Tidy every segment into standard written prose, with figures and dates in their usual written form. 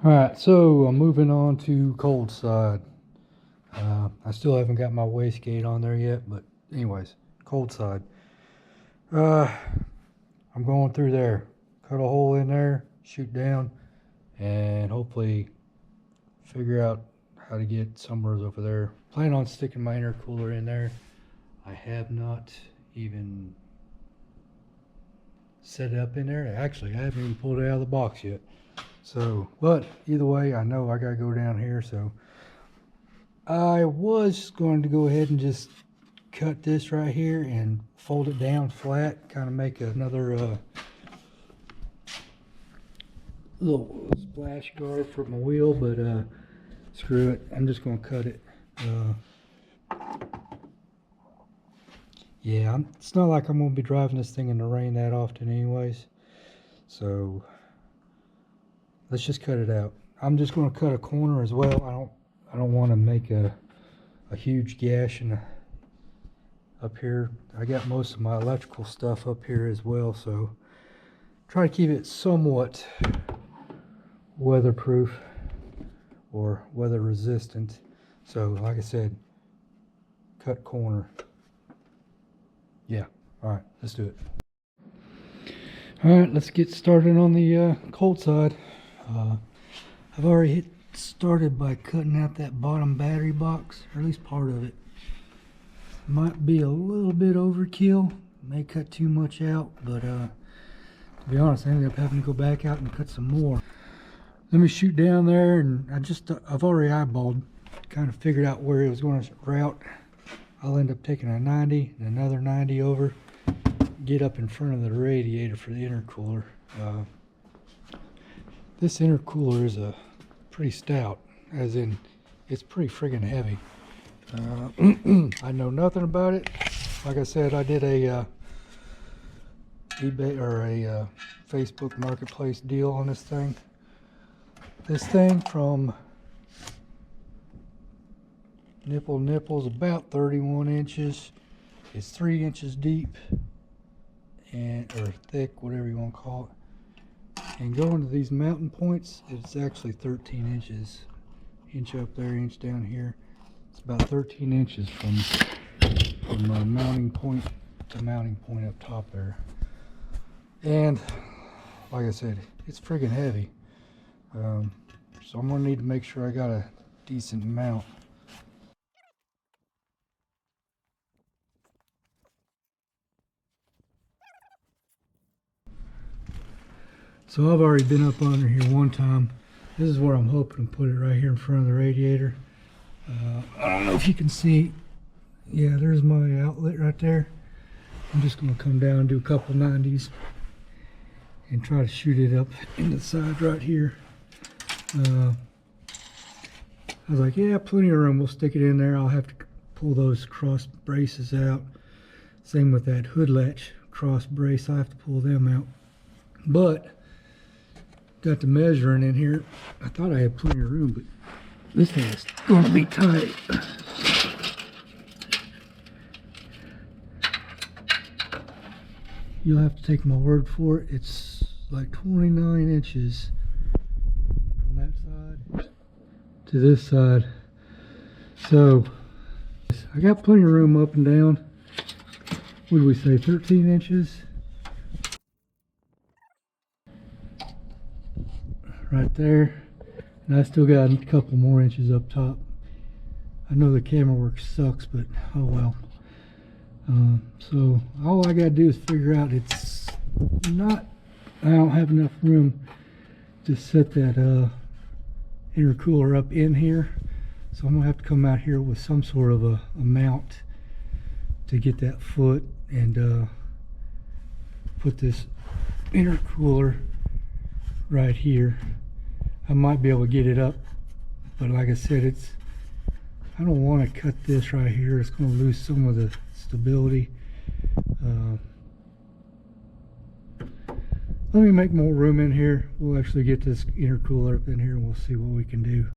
Alright, so I'm moving on to cold side. I still haven't got my wastegate on there yet, but anyways, cold side. I'm going through there, cut a hole in there, shoot down, and hopefully figure out how to get somewhere over there. Plan on sticking my intercooler in there. I have not even set it up in there. Actually, I haven't even pulled it out of the box yet. So, but either way, I know I gotta go down here, so I was going to go ahead and just cut this right here and fold it down flat, kind of make another little splash guard for my wheel, but screw it, I'm just gonna cut it. Yeah, it's not like I'm gonna be driving this thing in the rain that often anyways, so let's just cut it out. I'm just going to cut a corner as well. I don't want to make a huge gash up here. I got most of my electrical stuff up here as well, so try to keep it somewhat weatherproof or weather resistant. So like I said, cut corner. Yeah, all right, let's do it. All right, let's get started on the cold side. I've already started by cutting out that bottom battery box, or at least part of it. Might be a little bit overkill, may cut too much out, but to be honest, I ended up having to go back out and cut some more. Let me shoot down there, and I've already eyeballed, kind of figured out where it was going to route. I'll end up taking a 90 and another 90 over, get up in front of the radiator for the intercooler. This intercooler is a pretty stout, as in it's pretty friggin' heavy. I know nothing about it. Like I said, I did a eBay or a Facebook Marketplace deal on this thing. This thing from nipples about 31 inches. It's 3 inches deep or thick, whatever you want to call it. And going to these mountain points, it's actually 13 inches. Inch up there, inch down here. It's about 13 inches from mounting point to mounting point up top there. And like I said, it's friggin' heavy. So I'm gonna need to make sure I got a decent mount. So I've already been up under here one time. This is where I'm hoping to put it, right here in front of the radiator. I don't know if you can see. Yeah, there's my outlet right there. I'm just going to come down and do a couple 90s and try to shoot it up in the side right here. I was like, yeah, plenty of room. We'll stick it in there. I'll have to pull those cross braces out. Same with that hood latch cross brace. I have to pull them out. But got the measuring in here. I thought I had plenty of room, but this thing is going to be tight. You'll have to take my word for it. It's like 29 inches from that side to this side. So I got plenty of room up and down. What did we say, 13 inches? Right there. And I still got a couple more inches up top. I know the camera work sucks, but oh well. So all I gotta do is figure out I don't have enough room to set that intercooler up in here. So I'm gonna have to come out here with some sort of a mount to get that foot and put this intercooler right here. I might be able to get it up, but like I said, I don't want to cut this right here. It's going to lose some of the stability. Let me make more room in here. We'll actually get this intercooler up in here and we'll see what we can do.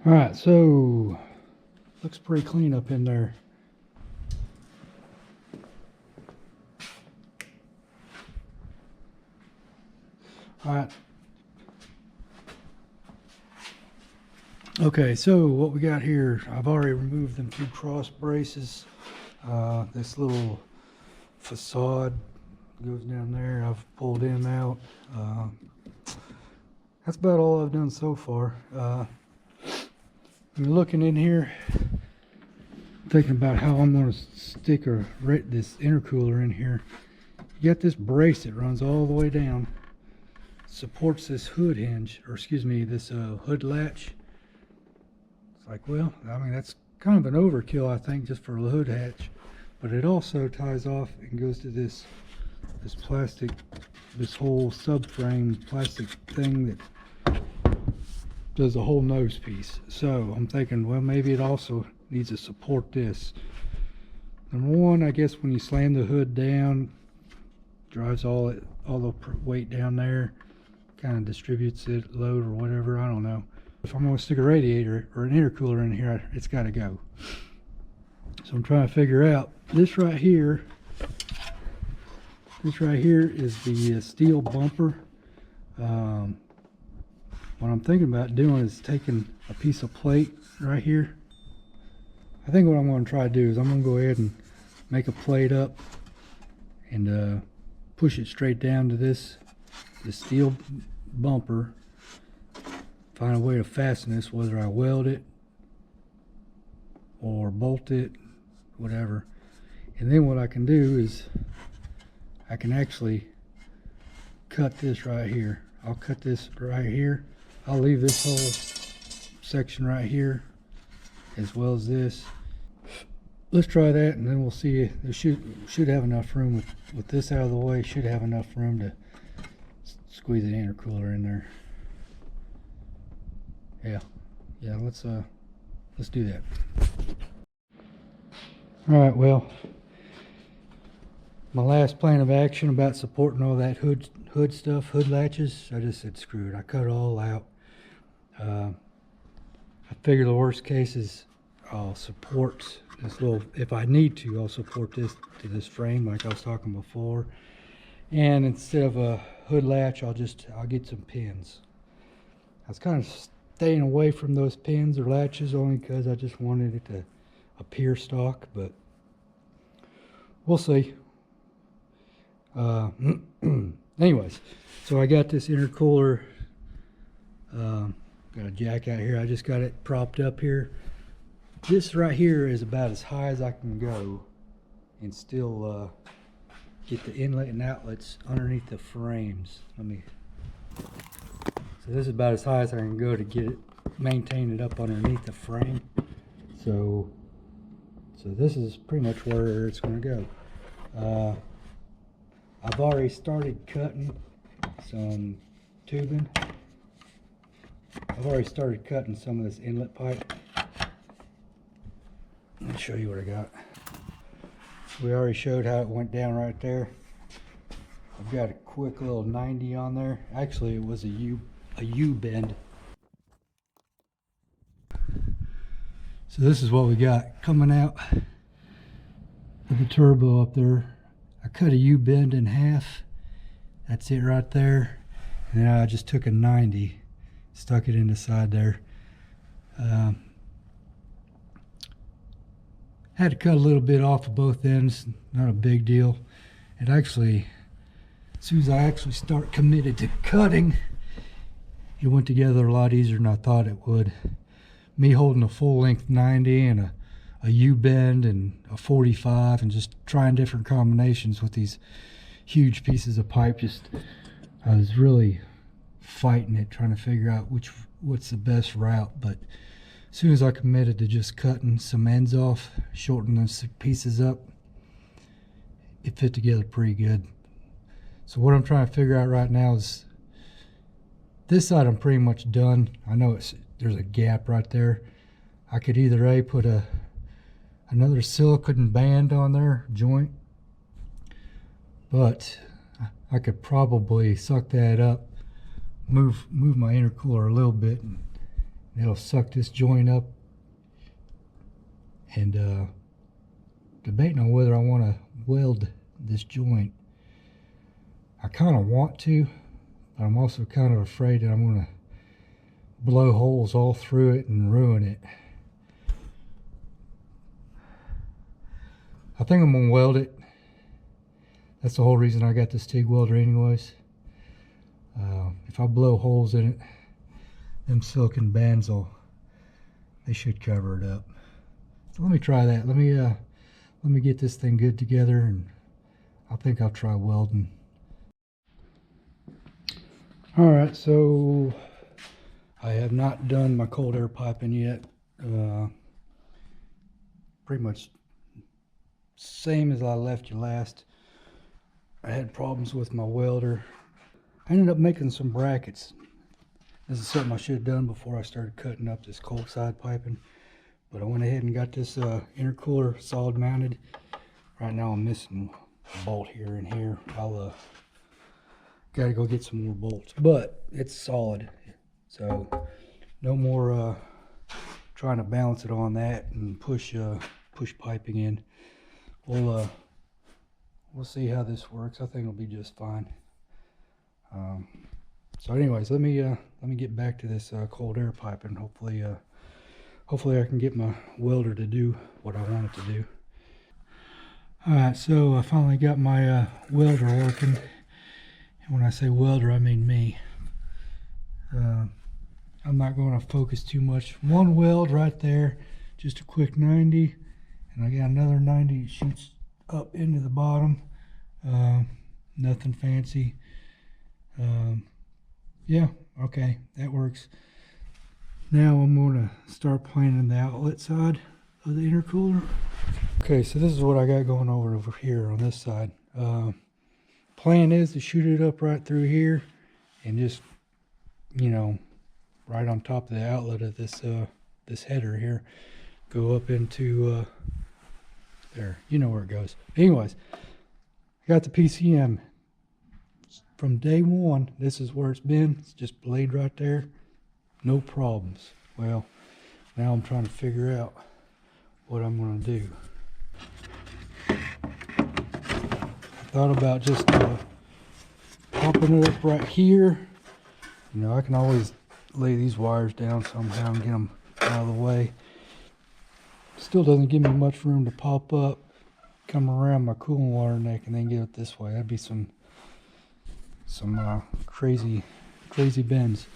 Alright, so looks pretty clean up in there. Alright, Okay, so what we got here, I've already removed them 2 cross braces. This little facade goes down there. I've pulled them out. That's about all I've done so far. I'm looking in here, thinking about how I'm going to stick this intercooler in here. You got this brace that runs all the way down, supports this hood hinge, or excuse me, this hood latch. It's like, well, I mean, that's kind of an overkill, I think, just for a hood hatch. But it also ties off and goes to this plastic, this whole subframe plastic thing that does the whole nose piece. So I'm thinking, well, maybe it also needs to support this. Number one, I guess when you slam the hood down, drives all the weight down there, kind of distributes it, load or whatever, I don't know. If I'm going to stick a radiator or an intercooler in here, it's got to go. So I'm trying to figure out this right here. This right here is the steel bumper. What I'm thinking about doing is taking a piece of plate right here. I think what I'm going to try to do is I'm going to go ahead and make a plate up and push it straight down to this steel bumper. Find a way to fasten this, whether I weld it or bolt it, whatever. And then what I can do is I can actually cut this right here. I'll cut this right here. I'll leave this whole section right here as well as this. Let's try that, and then we'll see. There should have enough room with this out of the way. Should have enough room to squeeze an intercooler in there. Yeah, let's do that. All right, well, my last plan of action about supporting all that hood stuff, hood latches, I just said screw it. I cut it all out. I figure the worst case is I'll support this little, if I need to, I'll support this to this frame like I was talking before. And instead of a hood latch, I'll get some pins. I was kind of staying away from those pins or latches only because I just wanted it to appear stock, but we'll see. Anyways, so I got this intercooler, got a jack out here. I just got it propped up here. This right here is about as high as I can go and still get the inlet and outlets underneath the frames. So this is about as high as I can go to get it, maintain it up underneath the frame. So this is pretty much where it's going to go. I've already started cutting some tubing. I've already started cutting some of this inlet pipe. Let me show you what I got. We already showed how it went down right there. I've got a quick little 90 on there. Actually, it was a U bend. So this is what we got coming out of the turbo up there. I cut a U bend in half. That's it right there. And then I just took a 90, stuck it in the side there. Had to cut a little bit off of both ends, not a big deal. And actually, as soon as I actually start committed to cutting, it went together a lot easier than I thought it would. Me holding a full length 90 and a U-bend and a 45 and just trying different combinations with these huge pieces of pipe. I was really fighting it, trying to figure out what's the best route. But as soon as I committed to just cutting some ends off, shortening those pieces up, it fit together pretty good. So what I'm trying to figure out right now is this side I'm pretty much done. I know there's a gap right there. I could either put another silicone band on there, joint, but I could probably suck that up, move my intercooler a little bit, and it'll suck this joint up. And debating on whether I want to weld this joint. I kind of want to, but I'm also kind of afraid that I'm going to blow holes all through it and ruin it. I think I'm gonna weld it. That's the whole reason I got this TIG welder anyways. If I blow holes in it, them silicon bands they should cover it up. So let me try that. Let me get this thing good together, and I think I'll try welding. Alright, so I have not done my cold air piping yet. Pretty much same as I left you last. I had problems with my welder. I ended up making some brackets. This is something I should have done before I started cutting up this cold side piping, but I went ahead and got this intercooler solid mounted. Right now I'm missing a bolt here and here. I'll gotta go get some more bolts, but it's solid, so no more trying to balance it on that and push piping in. We'll see how this works. I think it'll be just fine. So anyways, let me get back to this cold air piping. Hopefully I can get my welder to do what I want it to do. Alright, so I finally got my welder working. And when I say welder, I mean me. I'm not going to focus too much. One weld right there, just a quick 90, and I got another 90 that shoots up into the bottom. Nothing fancy. Yeah, okay, that works. Now I'm going to start planing the outlet side of the intercooler. Okay, so this is what I got going over here on this side. Plan is to shoot it up right through here and just, you know, right on top of the outlet of this this header here, go up into there. You know where it goes. Anyways, I got the PCM from day one. This is where it's been. It's just laid right there, no problems. Well, now I'm trying to figure out what I'm going to do. I thought about just popping it up right here. You know, I can always lay these wires down somehow and get them out of the way. Still doesn't give me much room to pop up, come around my cooling water neck, and then get it this way. That'd be some crazy bends.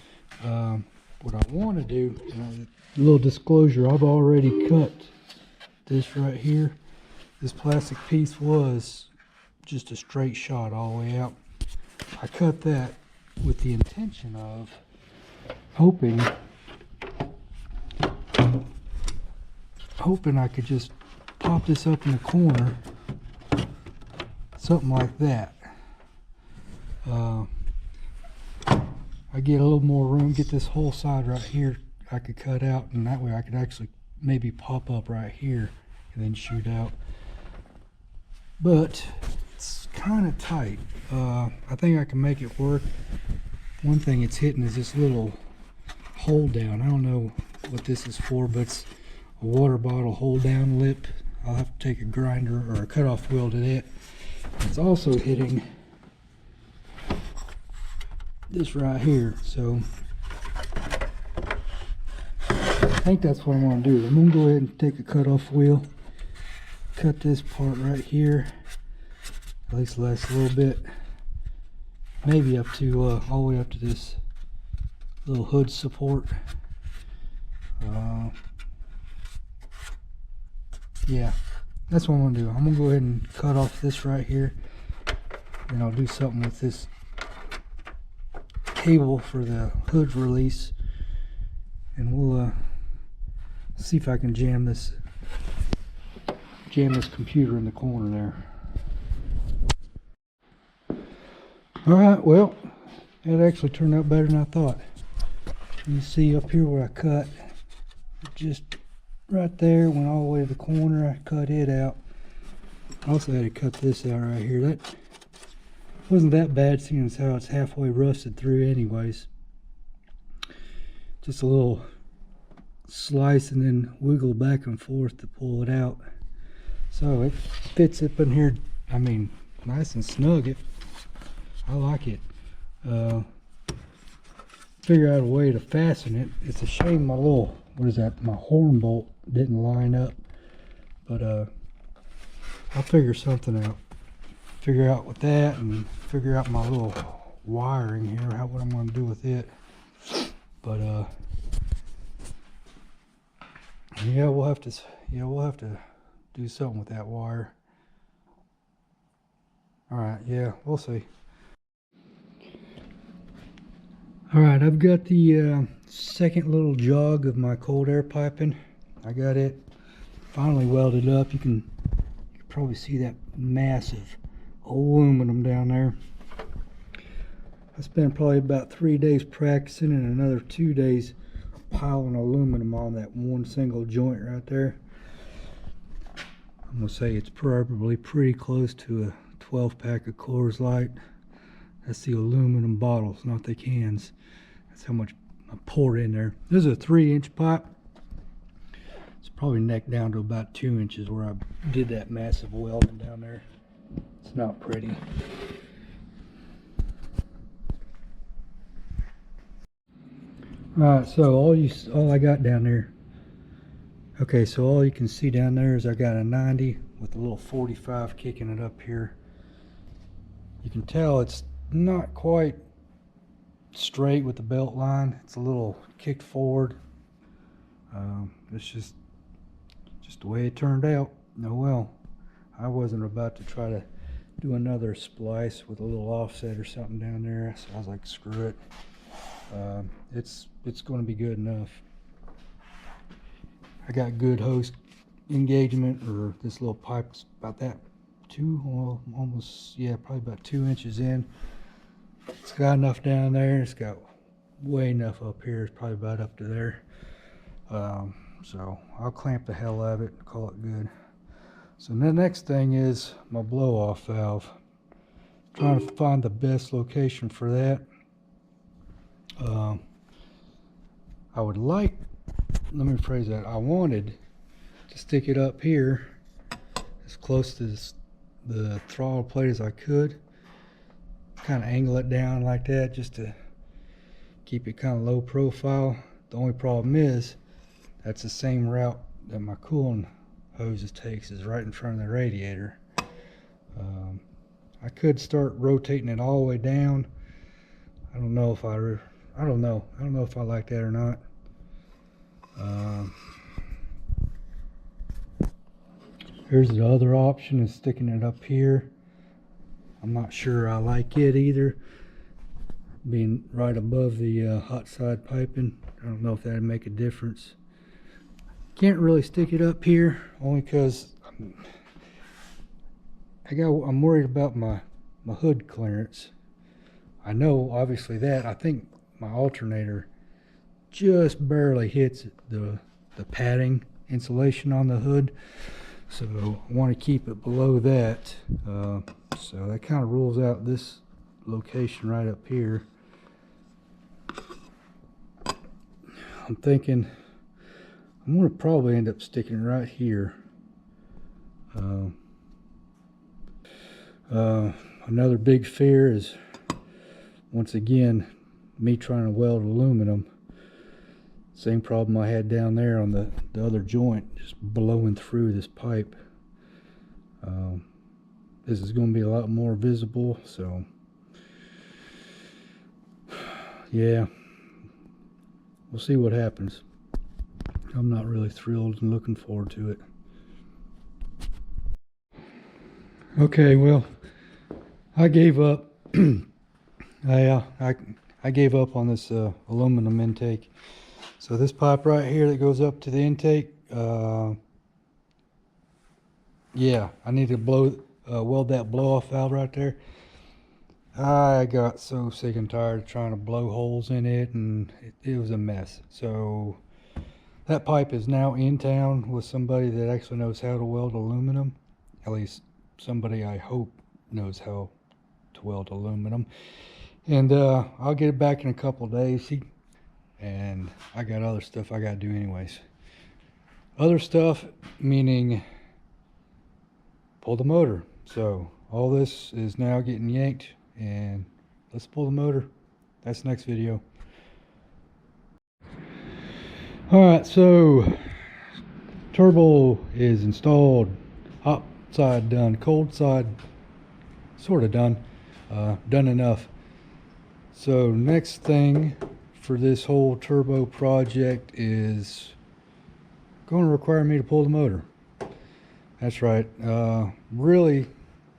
What I want to do, a little disclosure, I've already cut this right here. This plastic piece was just a straight shot all the way out. I cut that with the intention of hoping I could just pop this up in the corner, something like that. I get a little more room, get this whole side right here I could cut out, and that way I could actually maybe pop up right here and then shoot out. But it's kind of tight. I think I can make it work. One thing it's hitting is this little hold down. I don't know what this is for, but it's a water bottle hold down lip. I'll have to take a grinder or a cutoff wheel to that. It's also hitting this right here, so I think that's what I'm going to do. I'm going to go ahead and take a cutoff wheel, cut this part right here, at least last a little bit, maybe up to all the way up to this little hood support. Yeah, that's what I'm going to do. I'm going to go ahead and cut off this right here, and I'll do something with this cable for the hood release, and we'll see if I can jam this computer in the corner there. Alright, well, it actually turned out better than I thought. You see up here where I cut, just right there, went all the way to the corner. I cut it out. I also had to cut this out right here. That wasn't that bad, seeing as how it's halfway rusted through anyways. Just a little slice and then wiggle back and forth to pull it out. So it fits up in here, I mean, nice and snug. I like it. figure out a way to fasten it. It's a shame my little, what is that, my horn bolt didn't line up, but I'll figure something out. Figure out with that, and figure out my little wiring here, what I'm going to do with it. But yeah, we'll have to do something with that wire. All right, yeah, we'll see. All right, I've got the second little jog of my cold air piping. I got it finally welded up. You can probably see that massive aluminum down there. I spent probably about 3 days practicing and another 2 days piling aluminum on that one single joint right there. I'm gonna say it's probably pretty close to a 12-pack of Coors Light. That's the aluminum bottles, not the cans. That's how much I poured in there. This is a 3-inch pipe. It's probably neck down to about 2 inches where I did that massive welding down there. It's not pretty. Alright, so all I got down there. Okay, so all you can see down there is I got a 90 with a little 45 kicking it up here. You can tell it's not quite straight with the belt line. It's a little kicked forward. It's just the way it turned out. Oh well. I wasn't about to try to do another splice with a little offset or something down there, so I was like, screw it. It's going to be good enough. I got good hose engagement, or this little pipe's about that probably about 2 inches in. It's got enough down there. It's got way enough up here. It's probably about up to there. So I'll clamp the hell out of it and call it good. So the next thing is my blow-off valve. Trying to find the best location for that. I would like, let me rephrase that, I wanted to stick it up here as close to the throttle plate as I could. Kind of angle it down like that just to keep it kind of low profile. The only problem is that's the same route that my cooling hoses takes, is right in front of the radiator. I could start rotating it all the way down. I don't know if I like that or not. Here's the other option, is sticking it up here. I'm not sure I like it either, being right above the hot side piping. I don't know if that'd make a difference. Can't really stick it up here, only because I'm worried about my hood clearance. I know obviously that. I think my alternator just barely hits the padding insulation on the hood, so I want to keep it below that. So that kind of rules out this location right up here. I'm thinking I'm going to probably end up sticking it right here. Another big fear is, once again, me trying to weld aluminum. Same problem I had down there on the other joint, just blowing through this pipe. This is going to be a lot more visible, so yeah, we'll see what happens. I'm not really thrilled and looking forward to it. Okay, well, I gave up. I gave up on this aluminum intake. So this pipe right here that goes up to the intake, yeah, I need to weld that blow-off valve right there. I got so sick and tired of trying to blow holes in it, and it was a mess. So that pipe is now in town with somebody that actually knows how to weld aluminum. At least somebody I hope knows how to weld aluminum. And I'll get it back in a couple of days. And I got other stuff I gotta do anyways. Other stuff meaning pull the motor. So all this is now getting yanked, and let's pull the motor. That's the next video. Alright, so turbo is installed. Hot side done, cold side sort of done. Done enough. So next thing for this whole turbo project is going to require me to pull the motor. That's right. Really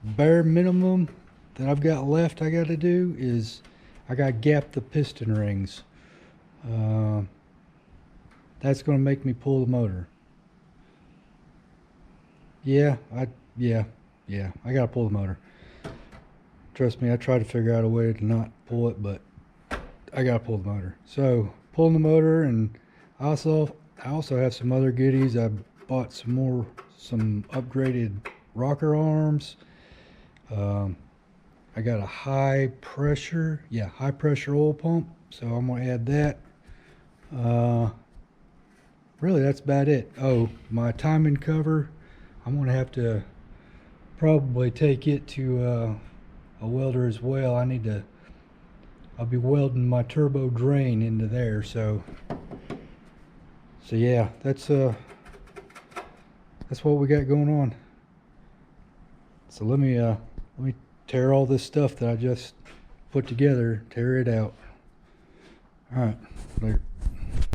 bare minimum that I've got left I got to do is I got to gap the piston rings. That's going to make me pull the motor. Yeah, I got to pull the motor. Trust me, I tried to figure out a way to not pull it, but I got to pull the motor. So pulling the motor, and I also have some other goodies. I bought some upgraded rocker arms. I got a high pressure oil pump, so I'm gonna add that. Really, that's about it. Oh, my timing cover, I'm gonna have to probably take it to a welder as well. I'll be welding my turbo drain into there, so yeah, that's what we got going on. So let me tear all this stuff that I just put together, tear it out. All right, later.